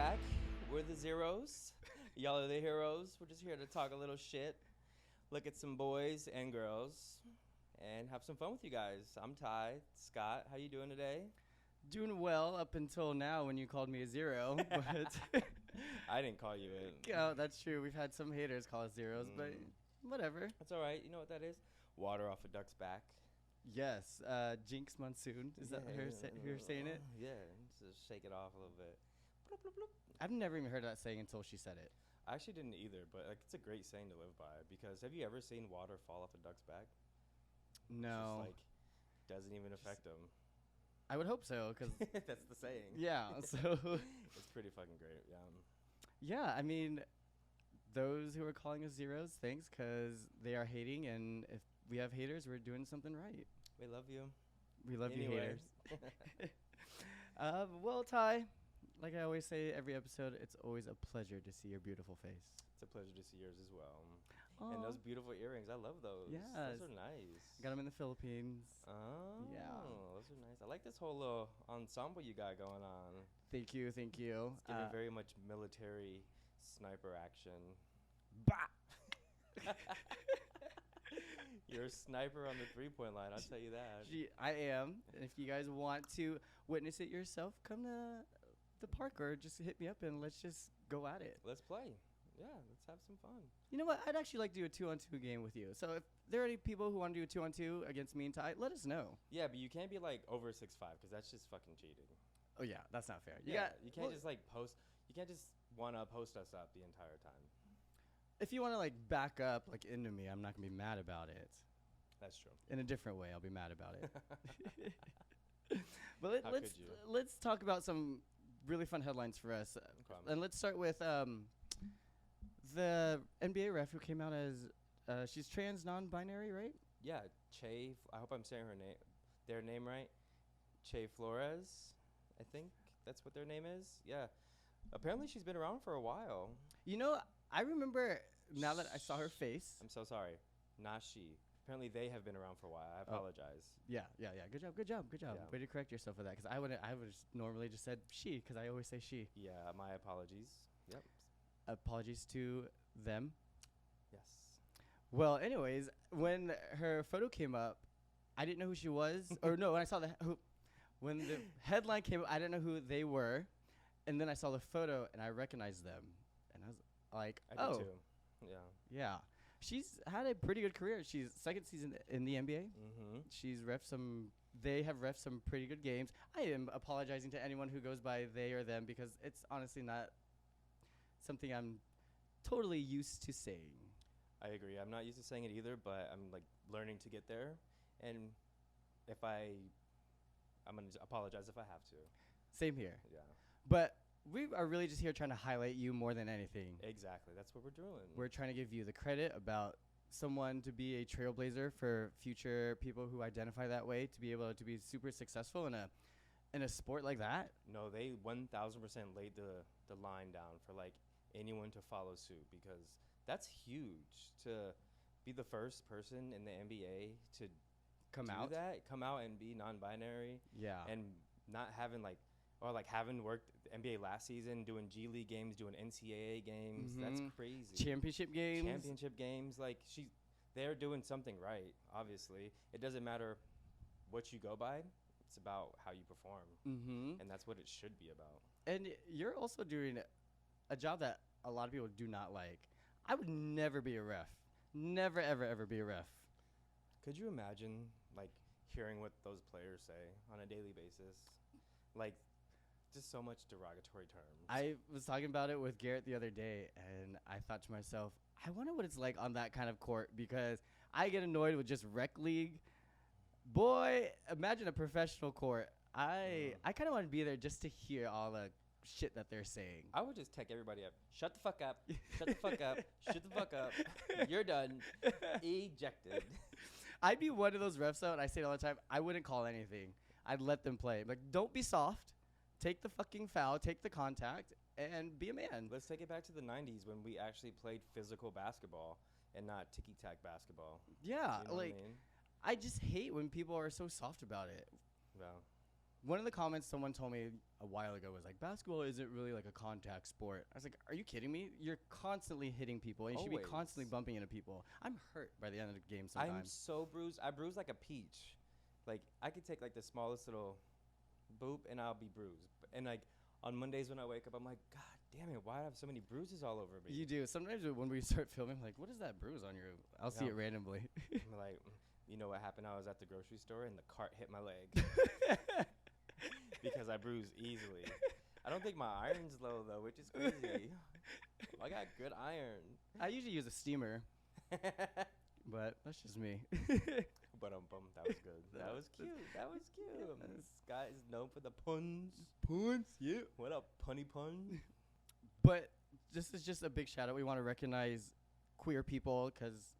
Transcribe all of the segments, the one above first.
back. We're the Zeros. Y'all are the heroes. We're just here to talk a little shit, look at some boys and girls, and have some fun with you guys. I'm Ty. Scott, how you doing today? Doing well up until now when you called me a zero, but I didn't call you it. yeah, that's true. We've had some haters call us zeros, but whatever. That's all right. You know what that is? Water off a duck's back. Yes, Jinx Monsoon. Is that her who you're saying it? Yeah, just shake it off a little bit. Bloop, bloop, bloop. I've never even heard that saying until she said it. I actually didn't either, but like it's a great saying to live by because have you ever seen water fall off a duck's back? No. It's just like doesn't even affect them. I would hope so, because That's the saying. yeah. So It's pretty fucking great. Yeah. yeah, I mean, those who are calling us zeros, thanks, because they are hating, and if we have haters, we're doing something right. We love you. We love you, Anyway. haters. Well, Ty, like I always say every episode, it's always a pleasure to see your beautiful face. It's a pleasure to see yours as well. Aw. And those beautiful earrings, I love those. Yes. Those are nice. Got them in the Philippines. Oh, Yeah. those are nice. I like this whole little ensemble you got going on. Thank you, thank you. It's giving very much military sniper action. Bah! You're a sniper on the three-point line, I'll tell you that. I am. And if you guys want to witness it yourself, come to the park or just hit me up and let's just go at it. Let's play. Yeah, let's have some fun. You know what? I'd actually like to do a 2-on-2 game with you. So if there are any people who want to do a 2-on-2 against me and Ty, let us know. Yeah, but you can't be like over 6'5", because that's just fucking cheating. Oh, yeah, that's not fair. You can't just like post. You can't just want to post us up the entire time. If you want to like back up like into me, I'm not going to be mad about it. That's true. In a different way, I'll be mad about it. But How let's could you? let's talk about some really fun headlines for us. Okay. And let's start with the NBA ref who came out as she's trans non-binary, right? Yeah, Che. I hope I'm saying their name right. Che Flores, I think that's what their name is. Yeah. Apparently, she's been around for a while. You know, I remember now that I saw her face. I'm so sorry. Not she. Apparently, they have been around for a while. I apologize. Yeah. Good job. Yeah. Way to correct yourself for that, because I would normally just said she, because I always say she. Yeah, my apologies. Yep. Apologies to them. Yes. Well, anyways, when her photo came up, I didn't know who she was. Or no, when I saw when the headline came up, I didn't know who they were. And then I saw the photo, and I recognized them. And I was like, I did too. Yeah. Yeah. She's had a pretty good career. She's second season in the NBA. Mm-hmm. They have ref some pretty good games. I am apologizing to anyone who goes by they or them, because it's honestly not something I'm totally used to saying. I agree. I'm not used to saying it either, but I'm like learning to get there. And if I'm going to apologize if I have to. Same here. Yeah. But we are really just here trying to highlight you more than anything. Exactly. That's what we're doing. We're trying to give you the credit about someone to be a trailblazer for future people who identify that way, to be able to be super successful in a sport like that. No, they 1,000% laid the line down for like anyone to follow suit, because that's huge to be the first person in the NBA to Come out and be non-binary. Yeah. And not having having worked the NBA last season, doing G League games, doing NCAA games. Mhm. That's crazy. Championship games. Like they're doing something right. Obviously, it doesn't matter what you go by. It's about how you perform, Mm-hmm. and that's what it should be about. And you're also doing a job that a lot of people do not like. I would never be a ref. Never, ever, ever be a ref. Could you imagine like hearing what those players say on a daily basis? Like, just so much derogatory terms. I was talking about it with Garrett the other day, and I thought to myself, I wonder what it's like on that kind of court, because I get annoyed with just rec league. Boy, imagine a professional court. I kind of want to be there just to hear all the shit that they're saying. I would just tech everybody up. Shut the fuck up. Shut the fuck up. Shut the fuck up. You're done. Ejected. I'd be one of those refs out, and I say it all the time, I wouldn't call anything. I'd let them play. Like, don't be soft. Take the fucking foul. Take the contact, and be a man. Let's take it back to the 90s when we actually played physical basketball and not ticky-tack basketball. Yeah, You know like, what I mean? I just hate when people are so soft about it. Well, One of the comments someone told me a while ago was like, basketball isn't really like a contact sport. I was like, are you kidding me? You're constantly hitting people, and you should be constantly bumping into people. I'm hurt by the end of the game sometimes. I'm so bruised. I bruise like a peach. Like, I could take like the smallest little boop, and I'll be bruised. And like on Mondays when I wake up, I'm like, God damn it, why do I have so many bruises all over me? You do. Sometimes when we start filming, I'm like, what is that bruise on your? I'll see it randomly. I'm like, you know what happened? I was at the grocery store, and the cart hit my leg. Because I bruise easily. I don't think my iron's low, though, which is crazy. I got good iron. I usually use a steamer, but that's just me. But that was good. That was cute. That was cute. This guy is known for the puns. Puns, yeah. What up, punny pun? But this is just a big shout out. We want to recognize queer people because,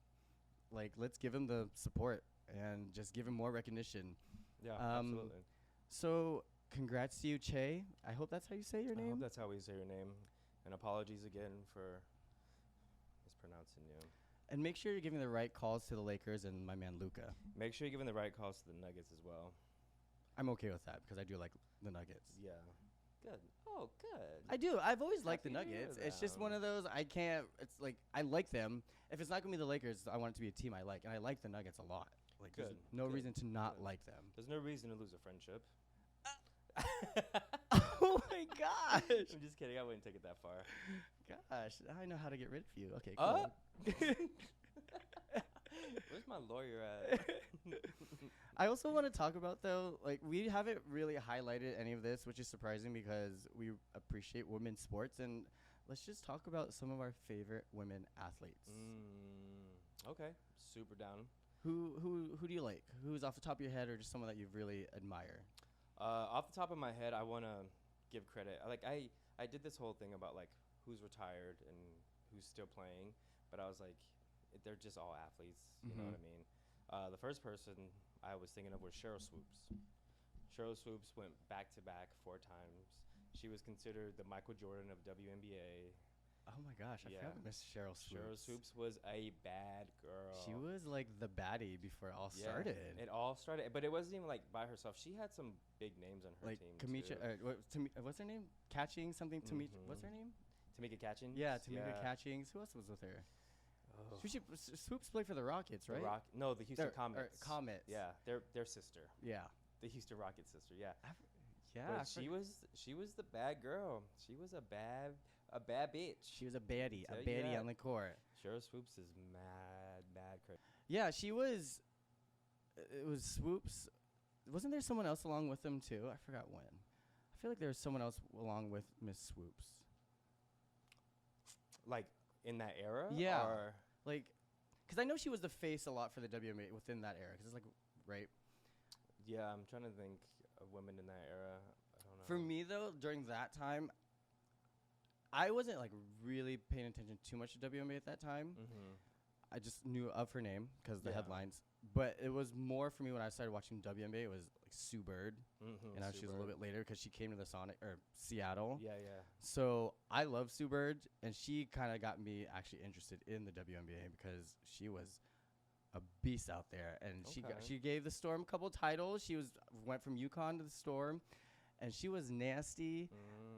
like, let's give them the support and just give them more recognition. Yeah, absolutely. So, congrats to you, Che. I hope that's how you say your name. I hope that's how we say your name. And apologies again for mispronouncing you. And make sure you're giving the right calls to the Lakers and my man Luka. Make sure you're giving the right calls to the Nuggets as well. I'm okay with that because I do like the Nuggets. Yeah. Good. Oh, good. I do. I've always liked the Happy to Nuggets. hear It's just them. one of those I can't. It's like I like them. If it's not gonna be the Lakers, I want it to be a team I like, and I like the Nuggets a lot. Like, there's Good. no Good. reason to not Good. like them. There's no reason to lose a friendship. Oh my gosh! I'm just kidding. I wouldn't take it that far. Gosh, I know how to get rid of you. Okay, cool. Where's my lawyer at? I also want to talk about, though, like, we haven't really highlighted any of this, which is surprising because we appreciate women's sports. And let's just talk about some of our favorite women athletes. Okay, super down. Who do you like? Who's off the top of your head, or just someone that you really admire? Off the top of my head, I want to give credit. I did this whole thing about like who's retired and who's still playing, but I was like, they're just all athletes. You know what I mean? The first person I was thinking of was Cheryl Swoops. Cheryl Swoops went back to back 4 times. She was considered the Michael Jordan of WNBA. Oh my gosh, I forgot Miss Cheryl Swoops. Cheryl Swoops was a bad girl. She was like the baddie before it all started. It all started, but it wasn't even like by herself. She had some big names on her like team. Kamisha, what's her name? Catching something. What's her name? Tamika Catchings. Yeah, Tamika Catchings. Who else was with her? Oh. Swoops played for the Rockets, right? The Houston Comets. Comets. Yeah, their sister. Yeah. The Houston Rockets sister. Yeah. Yeah. But she was the bad girl. She was a bad bitch. She was a baddie Tell you that. on the court. Cheryl Swoops is mad crazy. Yeah, she was. It was Swoops. Wasn't there someone else along with them too? I forgot when. I feel like there was someone else along with Miss Swoops. Like in that era? Yeah. Or Like, because I know she was the face a lot for the WNBA within that era. Because it's like, right? yeah, I'm trying to think of women in that era. I don't know. For me, though, during that time, I wasn't, like, really paying attention too much to WNBA at that time. I just knew of her name because the headlines. But it was more for me when I started watching WNBA. It was, like, Sue Bird. And now she was a little bit later because she came to the Seattle. Yeah. So I love Sue Bird, and she kind of got me actually interested in the WNBA because she was a beast out there, and she gave the Storm a couple titles. She went from UConn to the Storm, and she was nasty.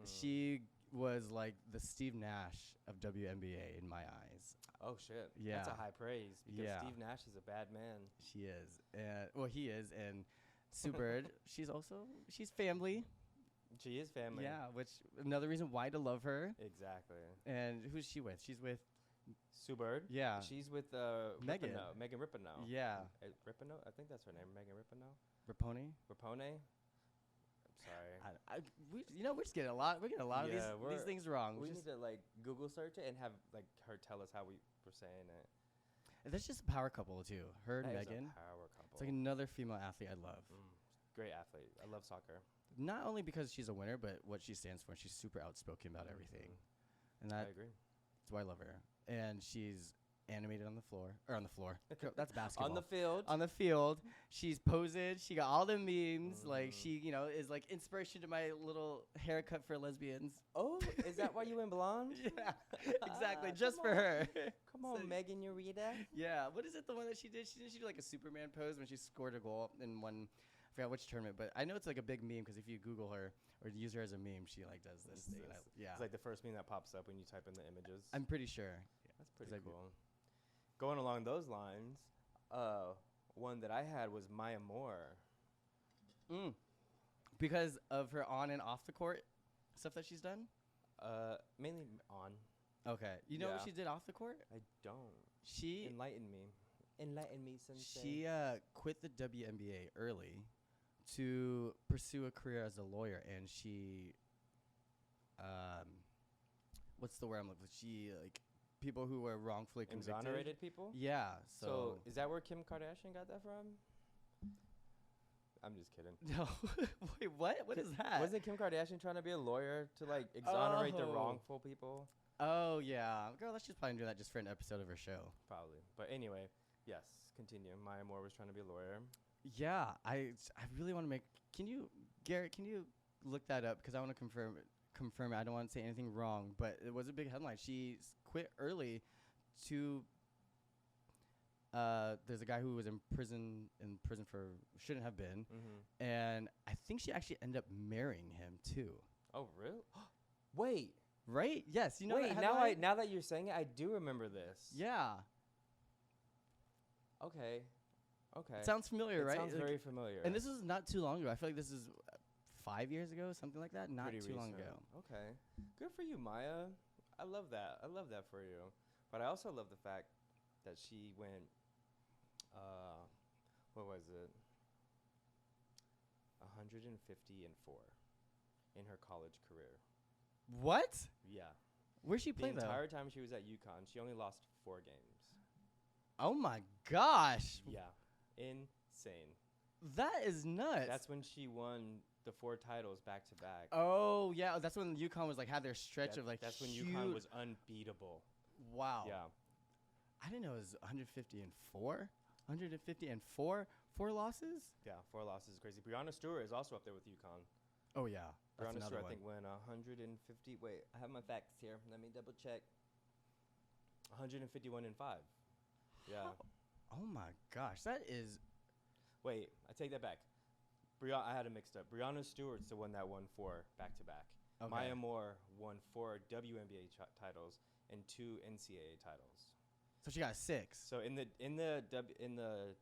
She was like the Steve Nash of WNBA in my eyes. Oh shit! Yeah, that's a high praise because Steve Nash is a bad man. She is, he is, and Sue Bird, she's family. She is family. Yeah, which another reason why to love her. Exactly. And who's she with? She's with Sue Bird. Yeah. She's with Megan Rapinoe. Yeah. Rapinoe? I think that's her name. Megan Rapinoe. Rapone. Sorry. We're just getting a lot. We're getting a lot of these things wrong. We need to like Google search it and have like her tell us how we were saying it. That's just a power couple too. Her and That is Megan. a power couple. It's like another female athlete I love. Great athlete. I love soccer. Not only because she's a winner, but what she stands for. She's super outspoken about everything, and I agree. That's why I love her. And she's animated on the floor. That's basketball. On the field. On the field. She's posed. She got all the memes. Like, she, is like inspiration to my little haircut for lesbians. Oh, is that why you went blonde? Yeah, exactly. Just for her. Come on, Megan Ureta. Yeah. What is it, the one that she did? She did like a Superman pose when she scored a goal in one. I forgot which tournament, but I know it's like a big meme because if you Google her or use her as a meme, she like does this thing. Yeah, It's like the first meme that pops up when you type in the images. I'm pretty sure. That's pretty cool. Going along those lines, one that I had was Maya Moore. Because of her on and off the court stuff that she's done? Mainly on. Okay. You know what she did off the court? I don't. She Enlighten me. Enlighten me, sensei. She quit the WNBA early to pursue a career as a lawyer, and she, what's the word I'm looking for? She, like, people who were wrongfully convicted. Exonerated people? Yeah. So is that where Kim Kardashian got that from? I'm just kidding. No. Wait, what? What is that? Wasn't Kim Kardashian trying to be a lawyer to, like, exonerate the wrongful people? Oh, yeah. Girl, let's just probably do that just for an episode of her show. Probably. But anyway, yes, continue. Maya Moore was trying to be a lawyer. Yeah. I really want to make... Garrett, can you look that up? Because I want to confirm it. I don't want to say anything wrong, but it was a big headline. She quit early to... there's a guy who was in prison for shouldn't have been, and I think she actually ended up marrying him too. Oh, really? Wait. Right? Yes. You know. Wait. Now that you're saying it, I do remember this. Yeah. Okay. It sounds familiar, right? Sounds very familiar. And this is not too long ago. I feel like this is 5 years ago, something like that. Not Pretty too long recent. ago. Okay. Good for you, Maya. I love that. I love that for you. But I also love the fact that she went. What was it? 150-4 in her college career. What? Yeah. Where'd she play The entire time she was at UConn, she only lost 4 games. Oh my gosh. Yeah. Insane. That is nuts. That's when she won the 4 titles back to back. Oh yeah, that's when UConn was like had their stretch of like. That's when UConn was unbeatable. Wow. Yeah. I didn't know it was 150-4. 150-4. 4 losses. Yeah, 4 losses is crazy. Brianna Stewart is also up there with UConn. Oh yeah. Brianna Stewart, I think, went 150. Wait, I have my facts here. Let me double check. 151-5. Yeah. Oh my gosh, that is. Wait, I take that back. I had it mixed up. Brianna Stewart's the one that won 4 back to back. Maya Moore won 4 WNBA titles and 2 NCAA titles. So she got 6. So in the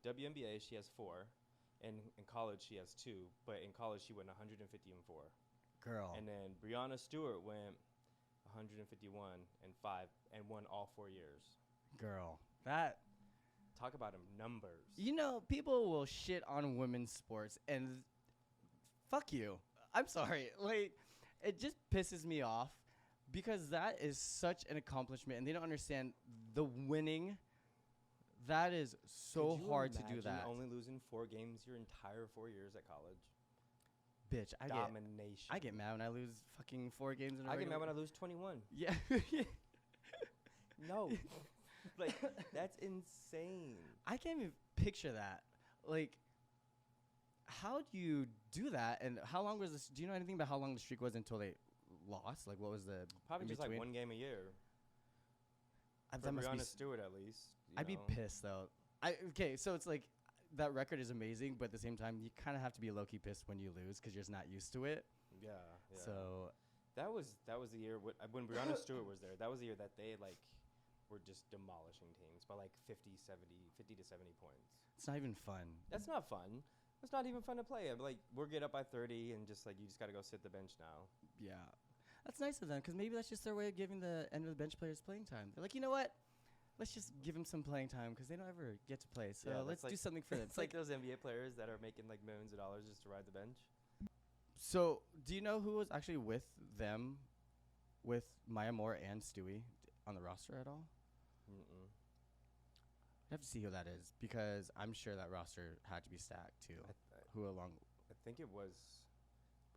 WNBA she has 4, and in college she has 2. But in college she went 150-4. Girl. And then Brianna Stewart went 151-5 and won all 4 years. Girl, that. Talk about them numbers. You know, people will shit on women's sports, and fuck you. I'm sorry. Like, it just pisses me off because that is such an accomplishment, and they don't understand the winning. That is so hard to do that. Only losing 4 games your entire 4 years at college. Bitch, Domination. I get mad when I lose fucking 4 games in a row. I get mad when I lose 21. Yeah. No. Like, that's insane. I can't even picture that. Like, how do you do that? And how long was this? Do you know anything about how long the streak was until they lost? Like, what was the probably just like 1 game a year. For Brianna Stewart, at least. I'd be pissed though. Okay, so it's like that record is amazing, but at the same time, you kind of have to be low-key pissed when you lose because you're just not used to it. Yeah. So that was the year when Brianna Stewart was there. That was the year that they like were just demolishing teams by like 50 to 70 points. It's not even fun. That's not fun. It's not even fun to play. Like, we're get up by 30 and just like you just got to go sit the bench now. Yeah. That's nice of them because maybe that's just their way of giving the end of the bench players playing time. They're like, you know what? Let's just give them some playing time because they don't ever get to play. So let's do something for them. It's like those NBA players that are making like millions of dollars just to ride the bench. So do you know who was actually with them, with Maya Moore and Stewie on the roster at all? Mm-mm. I have to see who that is because I'm sure that roster had to be stacked too. I think it was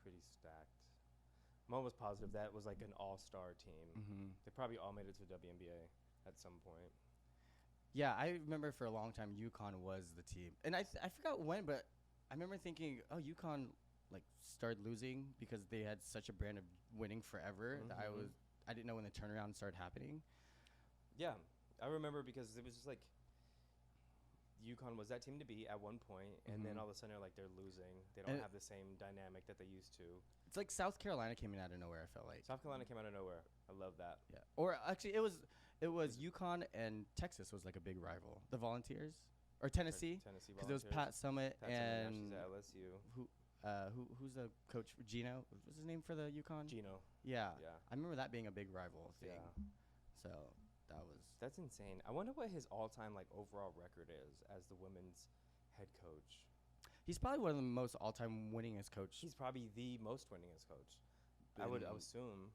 pretty stacked. I'm almost positive that was like an all-star team. Mm-hmm. They probably all made it to the WNBA at some point. Yeah, I remember for a long time UConn was the team, and I forgot when, but I remember thinking, oh, UConn like started losing because they had such a brand of winning forever that I didn't know when the turnaround started happening. Yeah. I remember because it was just like UConn was that team to beat at one point, and then all of a sudden they're losing. They don't And have the same dynamic that they used to. It's like South Carolina came in out of nowhere. I felt like. South Carolina came out of nowhere. I love that. Yeah. Or actually, it was UConn and Texas was like a big rival. The Volunteers or Tennessee, Tennessee because it was Volunteers. Pat Summitt Pat Summitt, now and she's at LSU. who's the coach? Gino. What's his name for the UConn? Gino. Yeah. Yeah. I remember that being a big rival thing. Yeah. So that was. That's insane. I wonder what his all-time overall record is as the women's head coach. He's probably one of the most all-time winningest coach. He's probably the most winningest coach. I would assume.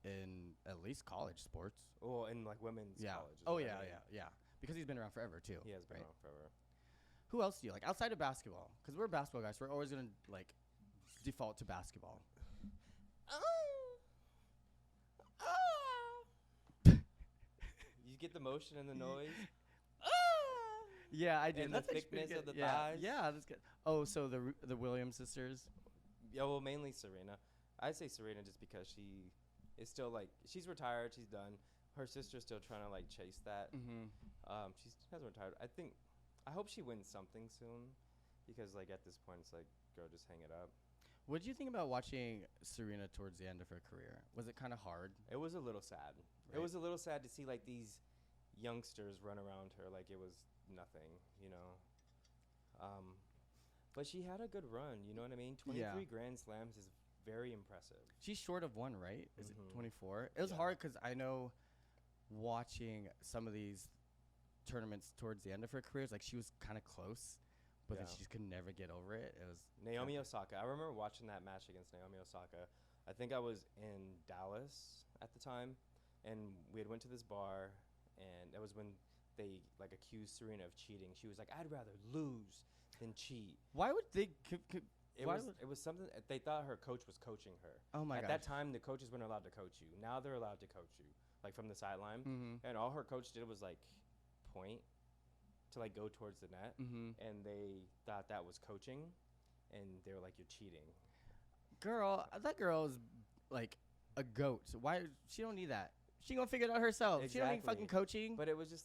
In at least college sports. Well, in women's college. Oh yeah, yeah. Because he's been around forever too. He has been right? around forever. Who else do you like outside of basketball? Because we're basketball guys. We're always gonna default to basketball. You get the motion and the noise. Yeah, I did. And That's the actually pretty thickness of good. the yeah. thighs. Yeah, that's good. Oh, so the Williams sisters. Yeah, well, mainly Serena. I'd say Serena just because she is still she's retired. She's done. Her sister's still trying to chase that. Mm-hmm. She hasn't retired. I hope she wins something soon, because at this point it's girl, just hang it up. What did you think about watching Serena towards the end of her career? Was it kind of hard? It was a little sad. Right. It was a little sad to see these youngsters run around her like it was nothing, But she had a good run, you know what I mean? 23 Grand Slams is very impressive. She's short of one, right? Is it Mhm. 24? It was hard because I know watching some of these tournaments towards the end of her career, she was kind of close, but then Yeah. she just could never get over it. It was Naomi Osaka. I remember watching that match against Naomi Osaka. I think I was in Dallas at the time, and we had went to this bar, and that was when they accused Serena of cheating. She was like, "I'd rather lose than cheat." Why would they? It was something they thought her coach was coaching her. Oh my At gosh. that time, the coaches weren't allowed to coach you. Now they're allowed to coach you, from the sideline. Mm-hmm. And all her coach did was point to go towards the net, Mm-hmm. and they thought that was coaching, and they were like, "You're cheating." Girl, that girl is a goat. So why she don't need that? She gonna figure it out herself. She don't need Exactly. fucking coaching. But it was just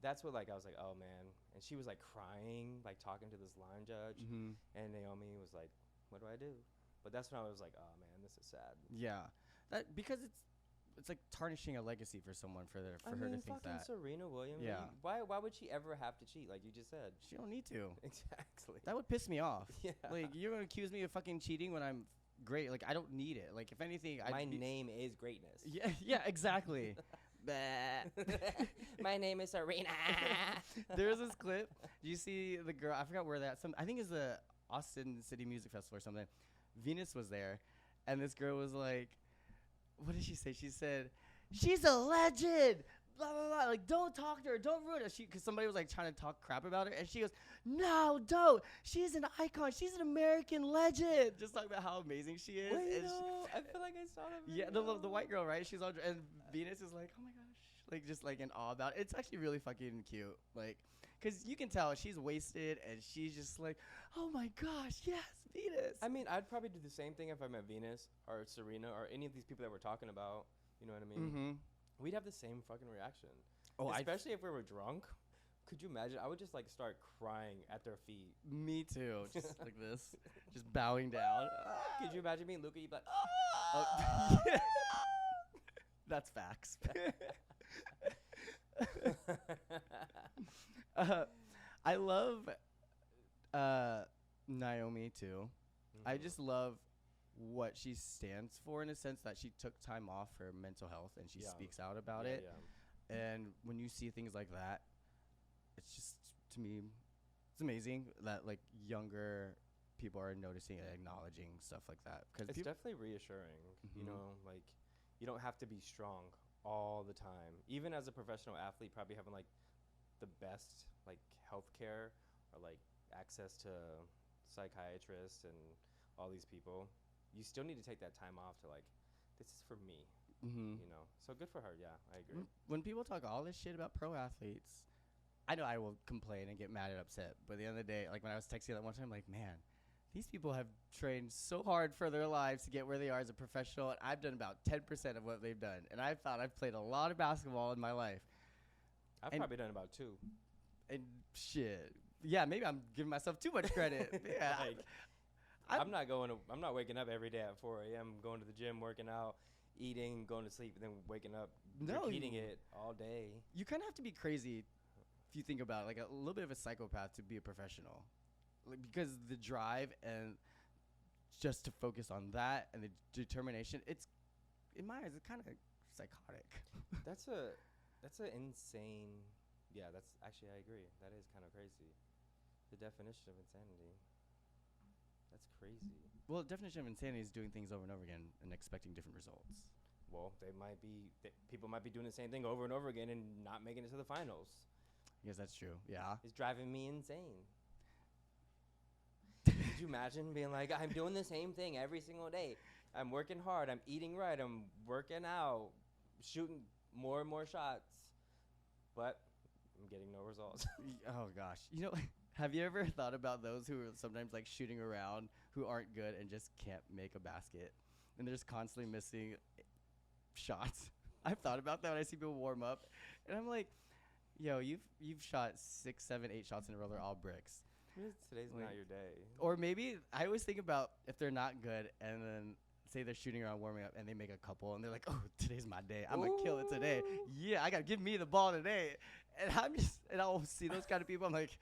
that's what I was like, oh man. And she was crying, talking to this line judge, Mm-hmm. and Naomi was like, "What do I do?" But that's when I was like, oh man, this is sad. Yeah, that because it's tarnishing a legacy for someone for her to think fucking that Serena Williams. Yeah. Why would she ever have to cheat? Like you just said. she don't need to. Exactly. That would piss me off. Yeah. You're gonna accuse me of fucking cheating when I'm great. I don't need it. If anything, My name is greatness. Yeah, exactly. My name is Serena. There's this clip. Do you see the girl? I forgot where that. I think it's the Austin City Music Festival or something. Venus was there, and this girl was like, "What did she say?" She said, "She's a legend." Blah blah blah. Don't talk to her. Don't ruin it. Because somebody was trying to talk crap about her, and she goes, "No, don't. She's an icon. She's an American legend." Just talking about how amazing she is. Wait, and no, I feel like I saw that. yeah, the white girl, right? She's all and Venus is like, "Oh my gosh," just in awe about it. It's actually really fucking cute, because you can tell she's wasted and she's just like, "Oh my gosh, yes, Venus." I mean, I'd probably do the same thing if I met Venus or Serena or any of these people that we're talking about. You know what I mean? Mm-hmm. We'd have the same fucking reaction. Oh, especially if we were drunk. Could you imagine? I would just start crying at their feet. Me too, just like this, just bowing down. Could you imagine me and Luca? You'd be like, Oh, yeah. That's facts. I love Naomi too. I just love what she stands for in a sense that she took time off for mental health and she speaks out about it. Yeah. And when you see things like that, it's just, to me, it's amazing that younger people are noticing and acknowledging stuff like that. Cause It's definitely reassuring. You Mhm. know, you don't have to be strong all the time. Even as a professional athlete, probably having the best healthcare or access to psychiatrists and all these people, you still need to take that time off to this is for me. Mm-hmm. You know, so good for her. Yeah, I agree. When people talk all this shit about pro athletes, I know I will complain and get mad and upset. But at the end of the day, when I was texting that one time, man, these people have trained so hard for their lives to get where they are as a professional, and I've done about 10% of what they've done. And I've played a lot of basketball in my life. I've and- probably done about 2. And shit, Yeah, maybe I'm giving myself too much credit. Yeah. Like, I'm not waking up every day at 4 a.m. going to the gym, working out, eating, going to sleep, and then waking up, repeating it all day. You kind of have to be crazy if you think about it, like a little bit of a psychopath to be a professional, like, because the drive and just to focus on that and the determination, it's in my eyes, it's kind of psychotic. That's an insane. Yeah, that's actually, I agree. That is kind of crazy. The definition of insanity. That's crazy. Well, the definition of insanity is doing things over and over again and expecting different results. Well, people might be doing the same thing over and over again and not making it to the finals. Yes, that's true. Yeah. It's driving me insane. Could you imagine being like, I'm doing the same thing every single day. I'm working hard. I'm eating right. I'm working out, shooting more and more shots, but I'm getting no results. Oh gosh. Have you ever thought about those who are sometimes like shooting around who aren't good and just can't make a basket and they're just constantly missing shots? I've thought about that when I see people warm up and I'm like, yo, you've shot 6, 7, 8 shots in a row. They're all bricks. Today's not your day. Or maybe I always think about if they're not good and then say they're shooting around warming up and they make a couple and they're like, oh, today's my day. I'm going to kill it today. Yeah, I got to give me the ball today. And I'll see those kind of people. I'm like,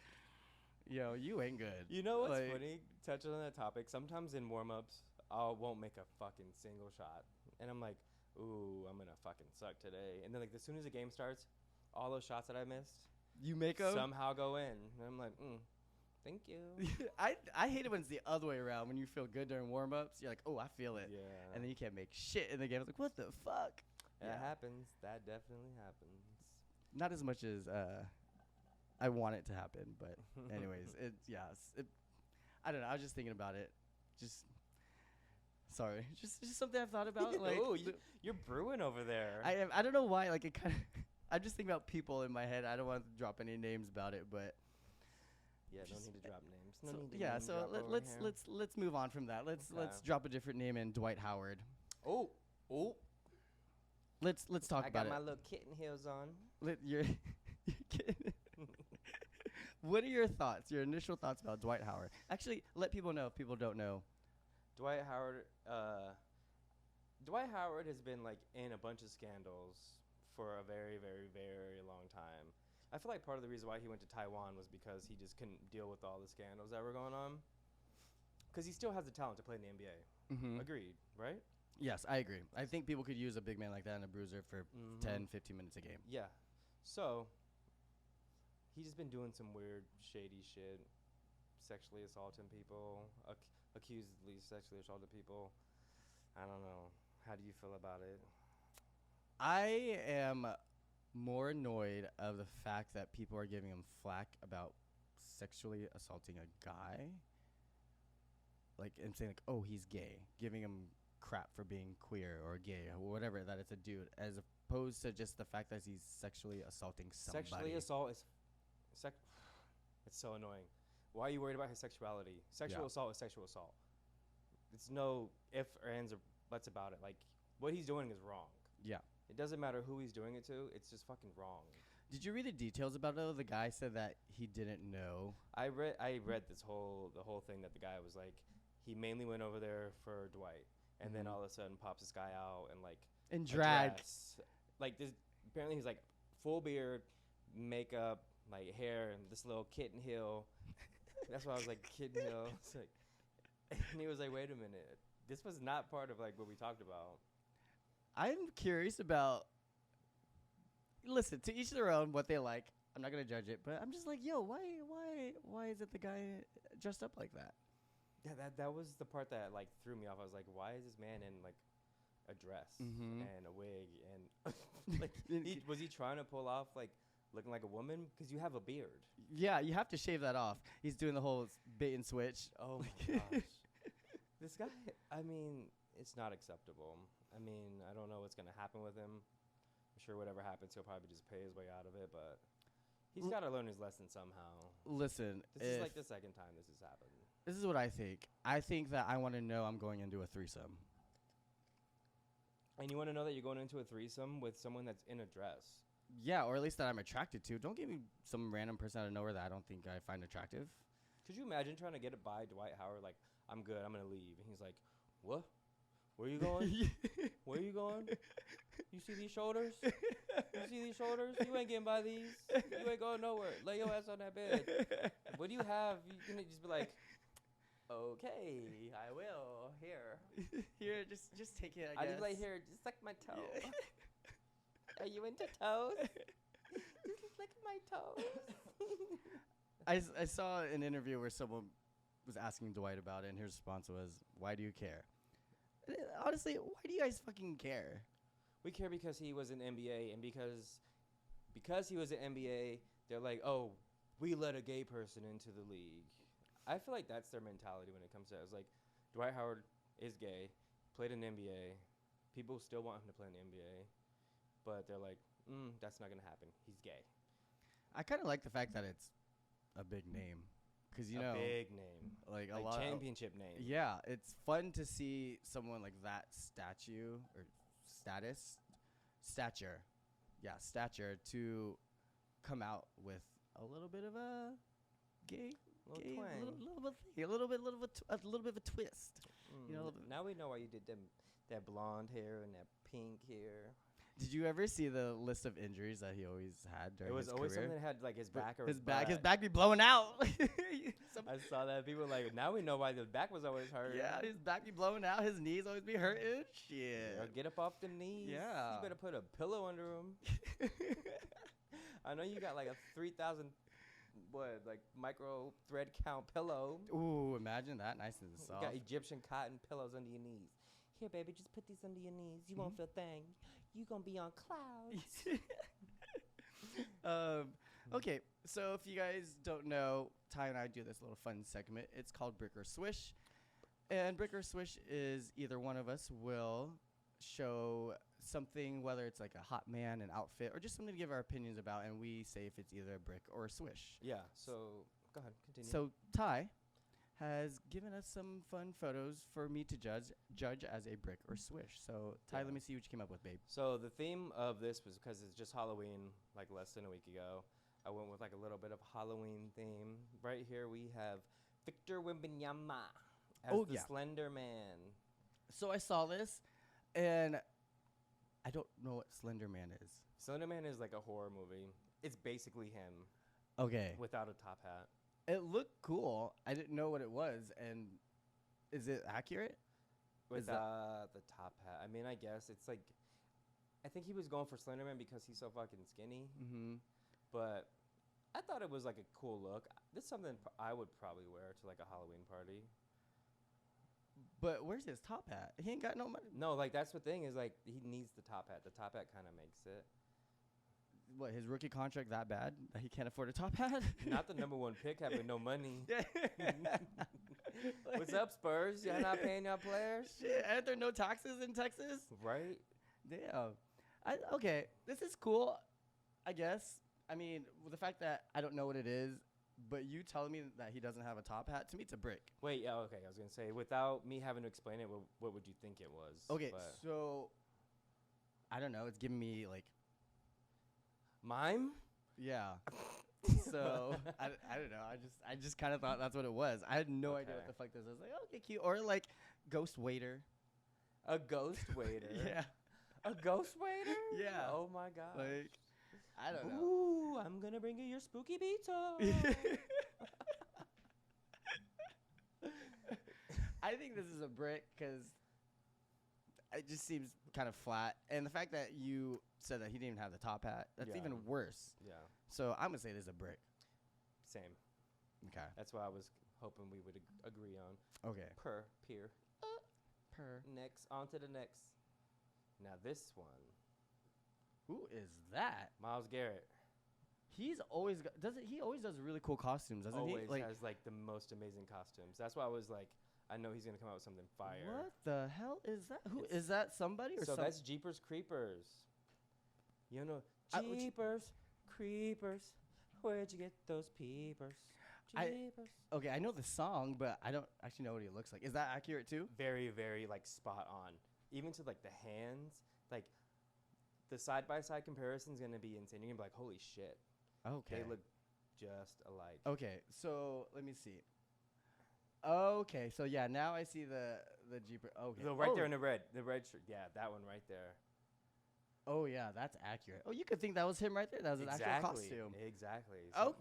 yo, you ain't good. You know what's funny? Touching on that topic, sometimes in warm-ups, I won't make a fucking single shot. And I'm like, ooh, I'm going to fucking suck today. And then like as soon as the game starts, all those shots that I missed, you make them? Somehow go in. And I'm like, thank you. I hate it when it's the other way around. When you feel good during warm-ups, you're like, oh, I feel it. Yeah. And then you can't make shit in the game. It's like, what the fuck? That happens. That definitely happens. Not as much as I want it to happen, but anyways, I don't know. I was just thinking about it. Sorry, just something I've thought about. Like, oh, you're brewing over there. I don't know why. Like, it kind of. I'm just thinking about people in my head. I don't want to drop any names about it, but. Yeah, no need to drop names. So let's move on from that. Let's drop a different name in Dwight Howard. Oh. Let's talk about it. I got my little kitten heels on. You're kidding. What are your thoughts? Your initial thoughts about Dwight Howard? Actually, let people know if people don't know. Dwight Howard has been like in a bunch of scandals for a very, very, very long time. I feel like part of the reason why he went to Taiwan was because he just couldn't deal with all the scandals that were going on. Because he still has the talent to play in the NBA. Mm-hmm. Agreed, right? Yes, I agree. I think people could use a big man like that and a bruiser for 10, 15 minutes a game. Yeah. So, he's just been doing some weird, shady shit. Sexually assaulting people. Accusedly sexually assaulting people. I don't know. How do you feel about it? I am more annoyed of the fact that people are giving him flack about sexually assaulting a guy. Like, and saying, like, oh, he's gay. Giving him crap for being queer or gay or whatever, that it's a dude, as opposed to just the fact that he's sexually assaulting somebody. Sexually assault is... it's so annoying. Why are you worried about his sexuality? Sexual assault is sexual assault. It's no if or ands or buts about it. Like, what he's doing is wrong. Yeah. It doesn't matter who he's doing it to. It's just fucking wrong. Did you read the details about it, though? The guy said that he didn't know. I read the whole thing that the guy was like, he mainly went over there for Dwight. And then all of a sudden pops this guy out and like in drag, like this. Apparently he's like full beard, makeup, like hair, and this little kitten heel. That's why I was like kitten heel. It's like, and he was like, "Wait a minute, this was not part of like what we talked about." I'm curious about. Listen, to each their own. What they like, I'm not gonna judge it, but I'm just like, yo, why is it the guy dressed up like that? Yeah, that was the part that like threw me off. I was like, why is this man in like a dress and a wig and like was he trying to pull off like looking like a woman because you have a beard? Yeah, you have to shave that off. He's doing the whole bait and switch. Oh my gosh, this guy. I mean, it's not acceptable. I mean, I don't know what's gonna happen with him. I'm sure whatever happens, he'll probably just pay his way out of it, but he's got to learn his lesson somehow. Listen, this is like the second time this has happened. This is what I think. I think that I want to know I'm going into a threesome. And you want to know that you're going into a threesome with someone that's in a dress. Yeah, or at least that I'm attracted to. Don't give me some random person out of nowhere that I don't think I find attractive. Could you imagine trying to get it by Dwight Howard? Like, I'm good. I'm gonna leave, and he's like, "What? Where you going? Where you going? You see these shoulders? You see these shoulders? You ain't getting by these. You ain't going nowhere. Lay your ass on that bed. What do you have? You can just be like, okay, I will. Here. Here, just take it. I I guess. just lay here. Just suck my toe. Yeah. Are you into toes? Just lick my toes. I saw an interview where someone was asking Dwight about it, and his response was, "Why do you care?" Honestly, why do you guys fucking care? We care because he was in NBA, and because he was in NBA, they're like, oh, we let a gay person into the league. I feel like that's their mentality when it comes to it. It's like, Dwight Howard is gay, played in NBA. People still want him to play in the NBA, but they're like, that's not gonna happen. He's gay. I kind of like the fact that it's a big name, because you know, big name, like a like lot championship name. Yeah, it's fun to see someone like that stature to come out with a little bit of a gay, a little bit of a twist. You know, now we know why you did that blonde hair and that pink hair. Did you ever see the list of injuries that he always had during his career? It was always something that had like his back or his back be blowing out. I saw that. People were like, now we know why the back was always hurt. Yeah, his back be blowing out. His knees always be hurting. Shit. Yeah, get up off the knees. Yeah. You better put a pillow under them. I know you got like a 3,000, micro thread count pillow. Ooh, imagine that. Nice and soft. You got Egyptian cotton pillows under your knees. Here, baby, just put these under your knees. You won't feel a thing. You gonna be on clouds. Okay, so if you guys don't know, Ty and I do this little fun segment. It's called Brick or Swish. And Brick or Swish is either one of us will show something, whether it's like a hot man, an outfit, or just something to give our opinions about, and we say if it's either a brick or a swish. Yeah, so go ahead, continue. So Ty has given us some fun photos for me to judge as a brick or swish. So Ty, let me see what you came up with, babe. So the theme of this was because it's just Halloween, like less than a week ago. I went with like a little bit of Halloween theme. Right here we have Victor Wembanyama as the Slender Man. So I saw this, and I don't know what Slender Man is. Slender Man is like a horror movie. It's basically him. Okay. Without a top hat. It looked cool. I didn't know what it was, and is it accurate? With the top hat. I mean, I guess it's like, I think he was going for Slender Man because he's so fucking skinny. Mm-hmm. But I thought it was like a cool look. This is something I would probably wear to like a Halloween party. But where's his top hat? He ain't got no money. No, like that's the thing is like he needs the top hat. The top hat kind of makes it. What, his rookie contract that bad that he can't afford a top hat? Not the number one pick having no money. What's up, Spurs? Y'all not paying y'all players? Shit, aren't there no taxes in Texas? Right. Damn. Okay, this is cool, I guess. I mean, with the fact that I don't know what it is, but you telling me that he doesn't have a top hat, to me it's a brick. Wait, yeah, okay. I was going to say, without me having to explain it, what would you think it was? Okay, so, I don't know. It's giving me, like... Mime? Yeah. So, I don't know. I just kind of thought that's what it was. I had no idea what the fuck this was. Like, okay, cute. Or, like, ghost waiter. A ghost waiter? Yeah. A ghost waiter? Yeah. Oh, my God. Like, I don't know. Ooh, I'm going to bring you your spooky pizza. I think this is a brick because it just seems kind of flat. And the fact that you said that he didn't even have the top hat, that's even worse. Yeah. So I'm going to say this is a brick. Same. Okay. That's what I was hoping we would agree on. Okay. Peer. Per. Next. On to the next. Now this one. Who is that? Myles Garrett. He always does really cool costumes, doesn't he? Always has like the most amazing costumes. That's why I was like, I know he's gonna come out with something fire. What the hell is that? Who is that? Somebody or so that's Jeepers Creepers. You know, Jeepers Creepers. Where'd you get those peepers? Jeepers. Okay, I know the song, but I don't actually know what he looks like. Is that accurate too? Very, very like spot on. Even to like the hands, like The side by side comparison is gonna be insane. You're gonna be like, holy shit, Okay. they look just alike. Okay, so let me see. Okay, so yeah, now I see the Jeep. Okay. So right there in the red shirt. Yeah, that one right there. Oh yeah, that's accurate. Oh, you could think that was him right there. That was his actual costume. Exactly. Oh,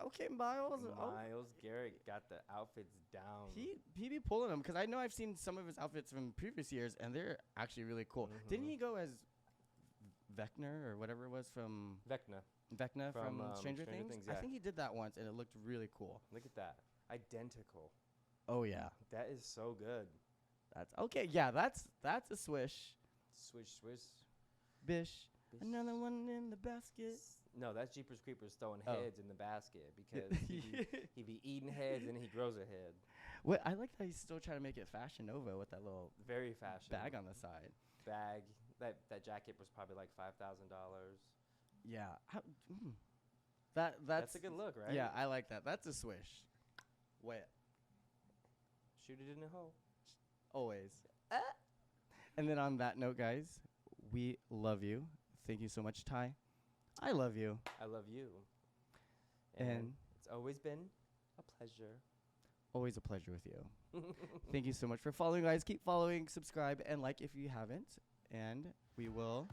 okay, Miles. Oh, Miles Garrett got the outfits down. he be pulling them because I know I've seen some of his outfits from previous years and they're actually really cool. Didn't he go as Vecna or whatever it was from Vecna from Stranger Things? Yeah. I think he did that once and it looked really cool. Look at that, identical. Oh yeah, That is so good. that's okay. Yeah, that's a swish. Swish. Bish. Another one in the basket. No, that's Jeepers Creepers throwing Oh. heads in the basket because he be eating heads and he grows a head. What I like how he's still trying to make it Fashion Nova with that little Very fashion. bag on the side. Bag. That jacket was probably like $5,000. Yeah. That's a good look, right? Yeah, I like that. That's a swish. Wet. Shoot it in the hole. Always. And then on that note, guys, we love you. Thank you so much, Ty. I love you. I love you. And it's always been a pleasure. Always a pleasure with you. Thank you so much for following, guys. Keep following, subscribe, and like if you haven't. And we will